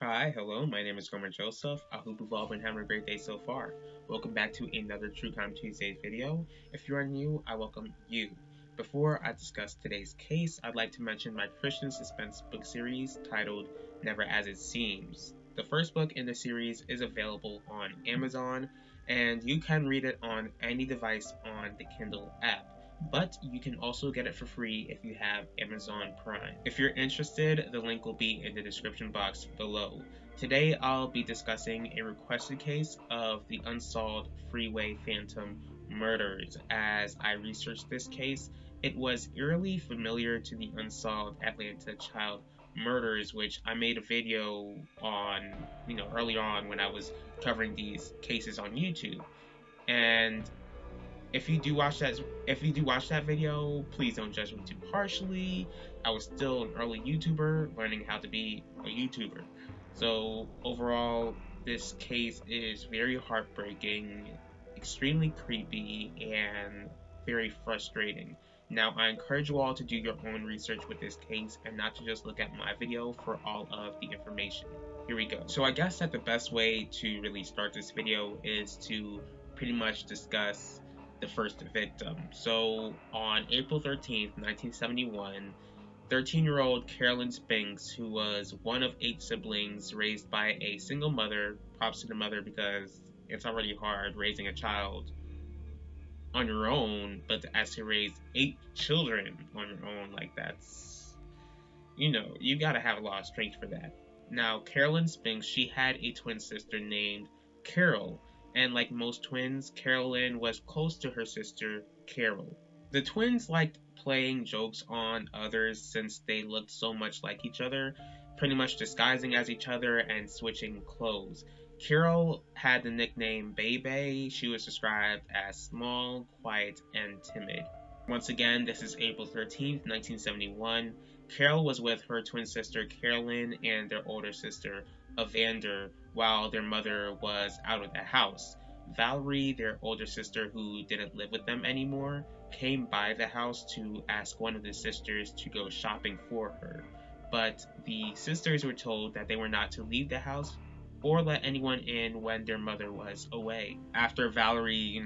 Hi, hello, my name is Gomer Joseph. I hope you've all been having a great day so far. Welcome back to another True Crime Tuesdays video. If you are new, I welcome you. Before I discuss today's case, I'd like to mention my Christian suspense book series titled Never As It Seems. The first book in the series is available on Amazon, and you can read it on any device on the Kindle app. But you can also get it for free if you have Amazon Prime. If you're interested, the link will be in the description box below. Today I'll be discussing a requested case of the unsolved Freeway Phantom murders. As I researched this case, it was eerily familiar to the unsolved Atlanta child murders, which I made a video on, earlier on when I was covering these cases on YouTube. And if you do watch that video, please don't judge me too harshly. I was still an early YouTuber learning how to be a YouTuber. So overall, this case is very heartbreaking, extremely creepy, and very frustrating. Now, I encourage you all to do your own research with this case and not to just look at my video for all of the information. Here we go. So I guess that the best way to really start this video is to pretty much discuss the first victim. So on April 13th, 1971, 13-year-old Carolyn Spinks, who was one of 8 siblings raised by a single mother, props to the mother because it's already hard raising a child on your own, but to actually raise 8 children on your own, that's, you gotta have a lot of strength for that. Now, Carolyn Spinks, she had a twin sister named Carol, and like most twins, Carolyn was close to her sister, Carol. The twins liked playing jokes on others since they looked so much like each other, pretty much disguising as each other and switching clothes. Carol had the nickname Bebe. She was described as small, quiet, and timid. Once again, this is April 13th, 1971. Carol was with her twin sister Carolyn and their older sister Evander while their mother was out of the house. Valerie, their older sister who didn't live with them anymore, came by the house to ask one of the sisters to go shopping for her. But the sisters were told that they were not to leave the house or let anyone in when their mother was away. After Valerie,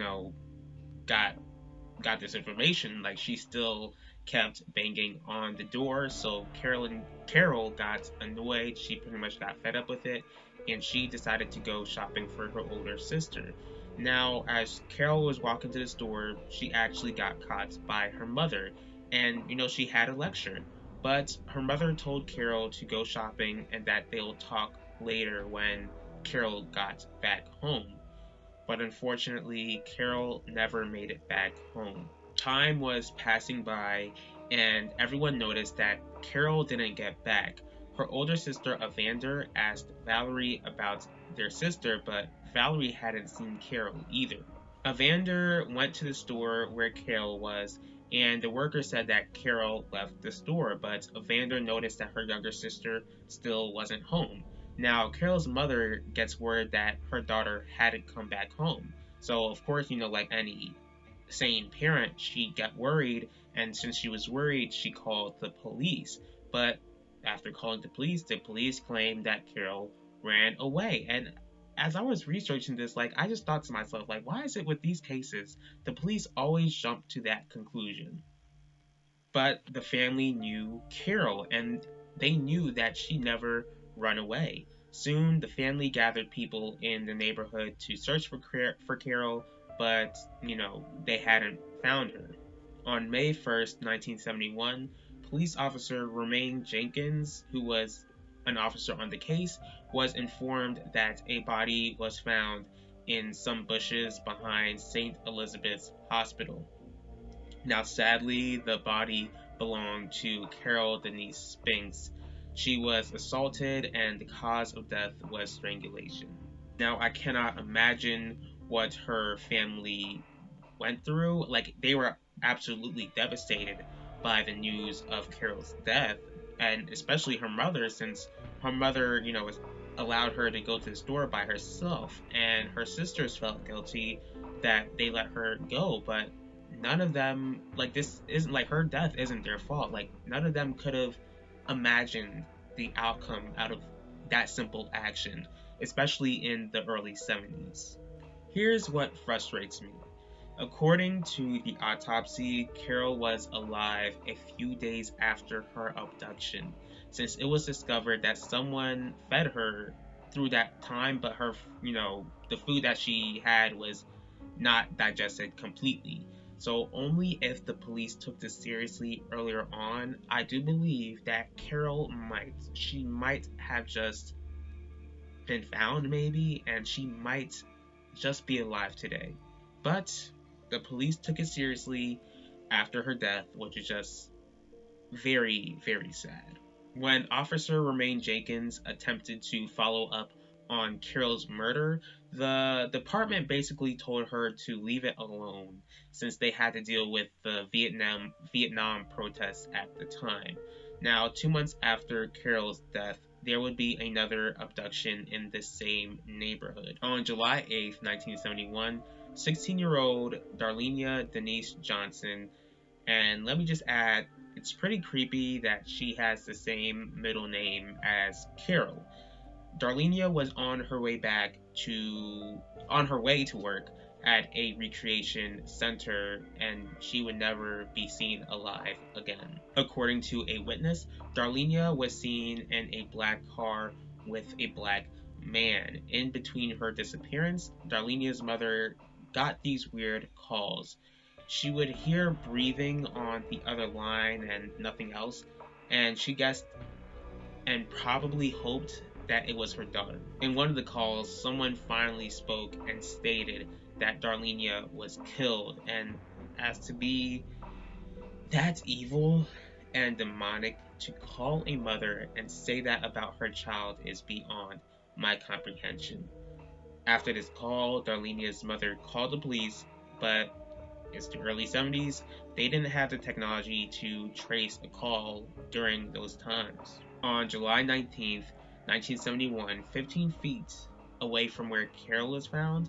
got this information, like she still kept banging on the door, so Carol got annoyed. She pretty much got fed up with it, and she decided to go shopping for her older sister. Now, as Carol was walking to the store, she actually got caught by her mother, and she had a lecture. But her mother told Carol to go shopping and that they'll talk later when Carol got back home. But unfortunately, Carol never made it back home. Time was passing by, and everyone noticed that Carol didn't get back. Her older sister Evander asked Valerie about their sister, but Valerie hadn't seen Carol either. Evander went to the store where Carol was, and the worker said that Carol left the store, but Evander noticed that her younger sister still wasn't home. Now, Carol's mother gets word that her daughter hadn't come back home. So, of course, like any sane parent, she got worried, and since she was worried, she called the police. But after calling the police claimed that Carol ran away. And as I was researching this, I just thought to myself, why is it with these cases, the police always jump to that conclusion? But the family knew Carol, and they knew that she never run away. Soon, the family gathered people in the neighborhood to search for Carol, but, they hadn't found her. On May 1st, 1971, police officer Romaine Jenkins, who was an officer on the case, was informed that a body was found in some bushes behind St. Elizabeth's Hospital. Now, sadly, the body belonged to Carol Denise Spinks. She was assaulted, and the cause of death was strangulation. Now, I cannot imagine what her family went through. They were absolutely devastated by the news of Carol's death, and especially her mother, since her mother, allowed her to go to the store by herself, and her sisters felt guilty that they let her go, but none of them, this isn't, her death isn't their fault. None of them could have imagined the outcome out of that simple action, especially in the early 70s. Here's what frustrates me. According to the autopsy, Carol was alive a few days after her abduction, since it was discovered that someone fed her through that time, but her, the food that she had was not digested completely. So only if the police took this seriously earlier on, I do believe that she might have just been found maybe, and she might just be alive today. But the police took it seriously after her death, which is just very, very sad. When Officer Romaine Jenkins attempted to follow up on Carol's murder, the department basically told her to leave it alone since they had to deal with the Vietnam protests at the time. Now, 2 months after Carol's death, there would be another abduction in the same neighborhood. On July 8th, 1971, 16-year-old Darlenia Denise Johnson, and let me just add, it's pretty creepy that she has the same middle name as Carol. Darlenia was on her way to work at a recreation center, and she would never be seen alive again. According to a witness, Darlenia was seen in a black car with a black man. In between her disappearance, Darlenia's mother got these weird calls. She would hear breathing on the other line and nothing else, and she guessed and probably hoped that it was her daughter. In one of the calls, someone finally spoke and stated that Darlenia was killed, and as to be that evil and demonic to call a mother and say that about her child is beyond my comprehension. After this call, Darlenia's mother called the police, but it's the early 70s, they didn't have the technology to trace a call during those times. On July 19th, 1971, 15 feet away from where Carol was found,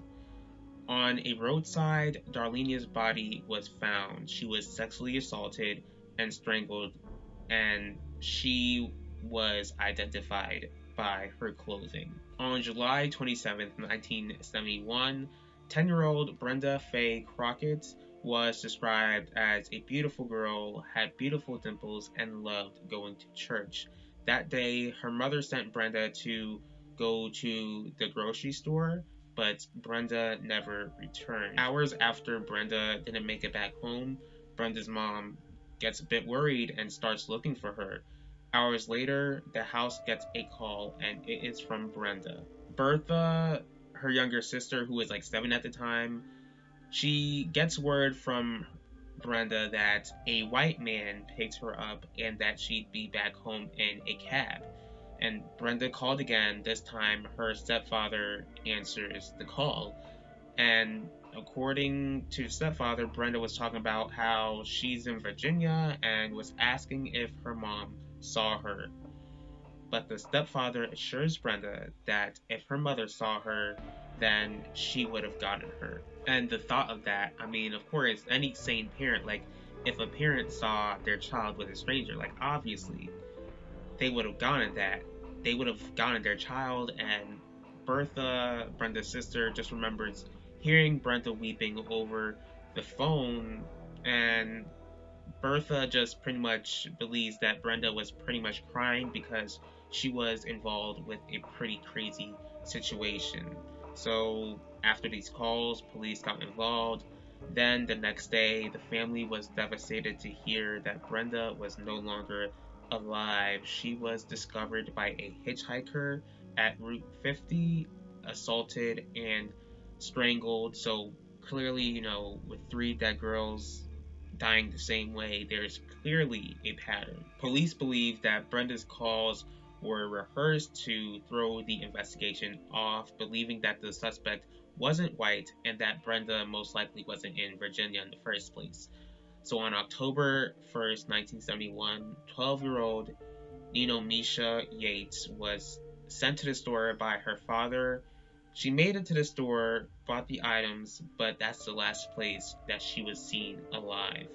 on a roadside, Darlenia's body was found. She was sexually assaulted and strangled, and she was identified by her clothing. On July 27th, 1971, 10-year-old Brenda Fay Crockett was described as a beautiful girl, had beautiful dimples, and loved going to church. That day, her mother sent Brenda to go to the grocery store, but Brenda never returned. Hours after Brenda didn't make it back home, Brenda's mom gets a bit worried and starts looking for her. Hours later, the house gets a call, and it is from Brenda. Bertha, her younger sister, who was like 7 at the time, she gets word from Brenda that a white man picked her up and that she'd be back home in a cab. And Brenda called again. This time, her stepfather answers the call. And according to stepfather, Brenda was talking about how she's in Virginia and was asking if her mom saw her. But the stepfather assures Brenda that if her mother saw her, then she would have gotten her. And the thought of that, I mean, of course, any sane parent, like, if a parent saw their child with a stranger, like, obviously, they would have gotten that. They would have gotten their child, and Bertha, Brenda's sister, just remembers hearing Brenda weeping over the phone, and Bertha just pretty much believes that Brenda was pretty much crying because she was involved with a pretty crazy situation. So after these calls, police got involved. Then the next day, the family was devastated to hear that Brenda was no longer alive. She was discovered by a hitchhiker at Route 50, assaulted and strangled. So clearly, with 3 dead girls dying the same way, there's clearly a pattern. Police believe that Brenda's calls were rehearsed to throw the investigation off, believing that the suspect wasn't white and that Brenda most likely wasn't in Virginia in the first place. So on October 1st, 1971, 12-year-old Misha Yates was sent to the store by her father. She made it to the store, bought the items, but that's the last place that she was seen alive.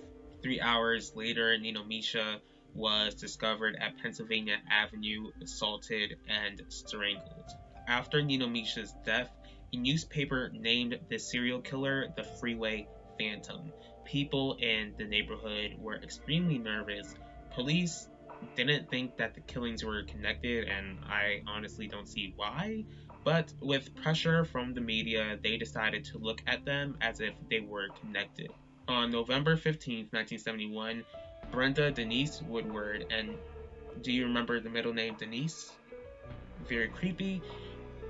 3 hours later, Misha was discovered at Pennsylvania Avenue, assaulted and strangled. After Nino Misha's death, a newspaper named the serial killer the Freeway Phantom. People in the neighborhood were extremely nervous. Police didn't think that the killings were connected, and I honestly don't see why. But with pressure from the media, they decided to look at them as if they were connected. On November 15th, 1971, Brenda Denise Woodward, and do you remember the middle name Denise? Very creepy.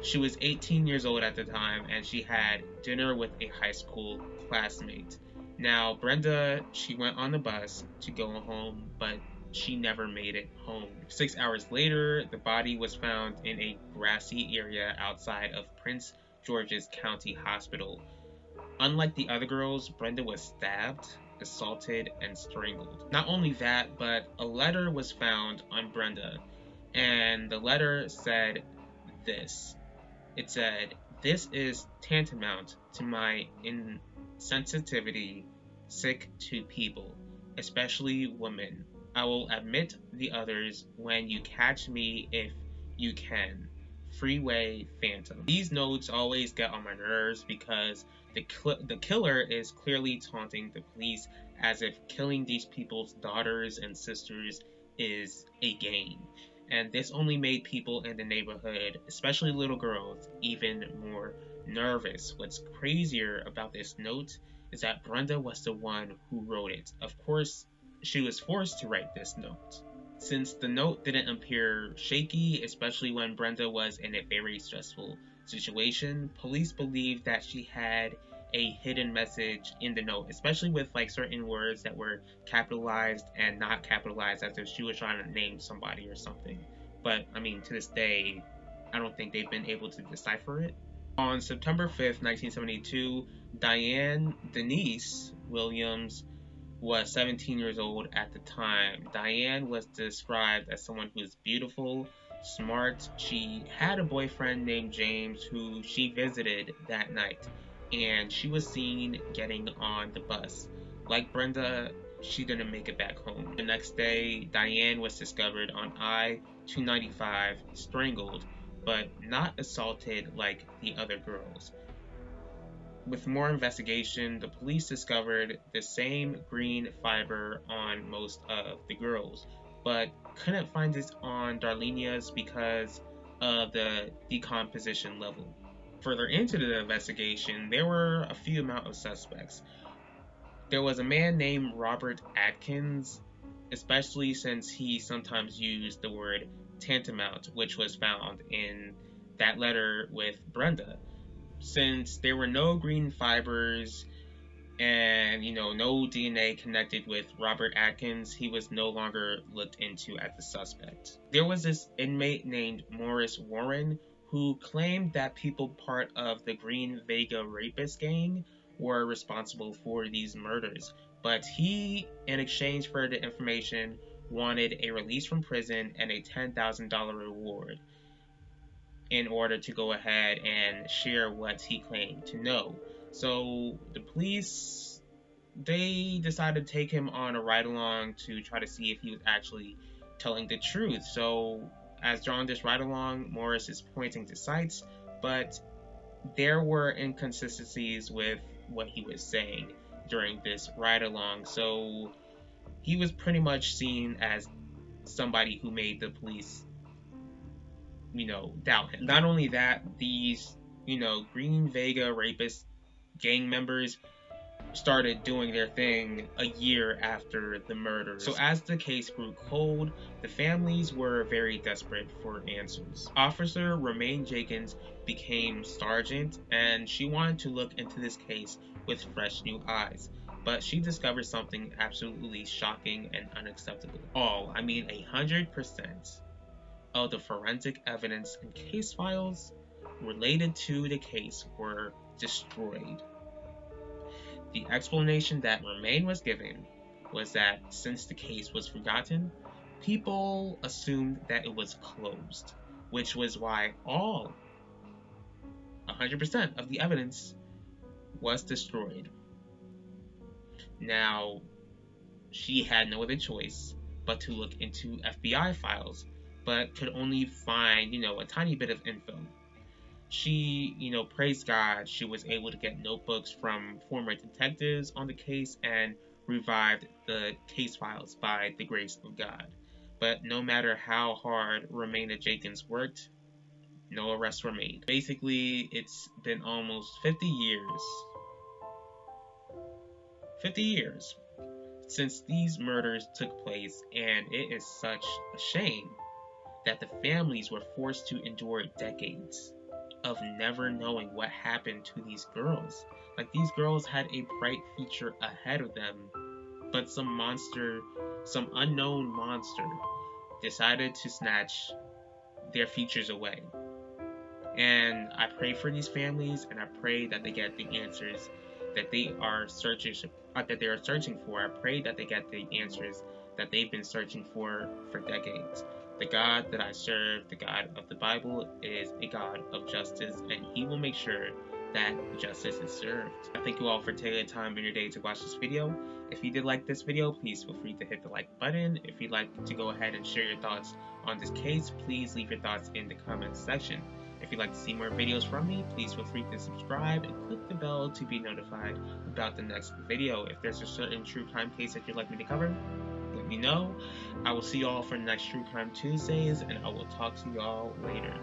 She was 18 years old at the time, and she had dinner with a high school classmate. Now, Brenda, she went on the bus to go home, but she never made it home. 6 hours later, the body was found in a grassy area outside of Prince George's County Hospital. Unlike the other girls, Brenda was stabbed, assaulted, and strangled. Not only that, but a letter was found on Brenda, and the letter said this. It said, "This is tantamount to my insensitivity, sick to people, especially women. I will admit the others when you catch me if you can. Freeway Phantom." These notes always get on my nerves because the killer is clearly taunting the police as if killing these people's daughters and sisters is a game. And this only made people in the neighborhood, especially little girls, even more nervous. What's crazier about this note is that Brenda was the one who wrote it. Of course, she was forced to write this note. Since the note didn't appear shaky, especially when Brenda was in a very stressful situation, police believed that she had a hidden message in the note, especially with like certain words that were capitalized and not capitalized, as if she was trying to name somebody or something. But I mean, to this day, I don't think they've been able to decipher it. On September 5th, 1972, Diane Denise Williams was 17 years old at the time. Diane was described as someone who was beautiful, smart. She had a boyfriend named James who she visited that night, and she was seen getting on the bus. Like Brenda, she didn't make it back home. The next day, Diane was discovered on I-295, strangled, but not assaulted like the other girls. With more investigation, the police discovered the same green fiber on most of the girls, but couldn't find it on Darlenia's because of the decomposition level. Further into the investigation, there were a few amount of suspects. There was a man named Robert Atkins, especially since he sometimes used the word tantamount, which was found in that letter with Brenda. Since there were no green fibers and, no DNA connected with Robert Atkins, he was no longer looked into as a suspect. There was this inmate named Morris Warren who claimed that people part of the Green Vega rapist gang were responsible for these murders, but he, in exchange for the information, wanted a release from prison and a $10,000 reward in order to go ahead and share what he claimed to know. So the police, they decided to take him on a ride-along to try to see if he was actually telling the truth. So as they're on this ride-along, Morris is pointing to sites, but there were inconsistencies with what he was saying during this ride-along. So he was pretty much seen as somebody who made the police doubt him. Not only that, these, Green Vega rapist gang members started doing their thing a year after the murders. So as the case grew cold, the families were very desperate for answers. Officer Romaine Jenkins became sergeant, and she wanted to look into this case with fresh new eyes. But she discovered something absolutely shocking and unacceptable. 100% of the forensic evidence and case files related to the case were destroyed. The explanation that Romaine was given was that since the case was forgotten, people assumed that it was closed, which was why 100% of the evidence was destroyed. Now, she had no other choice but to look into FBI files, but could only find, a tiny bit of info. She, praised God, she was able to get notebooks from former detectives on the case and revived the case files by the grace of God. But no matter how hard Romana Jenkins worked, no arrests were made. Basically, it's been almost 50 years. 50 years since these murders took place, and it is such a shame that the families were forced to endure decades of never knowing what happened to these girls. Like, these girls had a bright future ahead of them, but some unknown monster, decided to snatch their futures away. And I pray for these families, and I pray that they get the answers that they are searching for. I pray that they get the answers that they've been searching for decades. The God that I serve, the God of the Bible, is a God of justice, and He will make sure that justice is served. I thank you all for taking the time in your day to watch this video. If you did like this video, please feel free to hit the like button. If you'd like to go ahead and share your thoughts on this case, please leave your thoughts in the comments section. If you'd like to see more videos from me, please feel free to subscribe and click the bell to be notified about the next video. If there's a certain true crime case that you'd like me to cover, let me know. I will see you all for the next True Crime Tuesdays, and I will talk to you all later.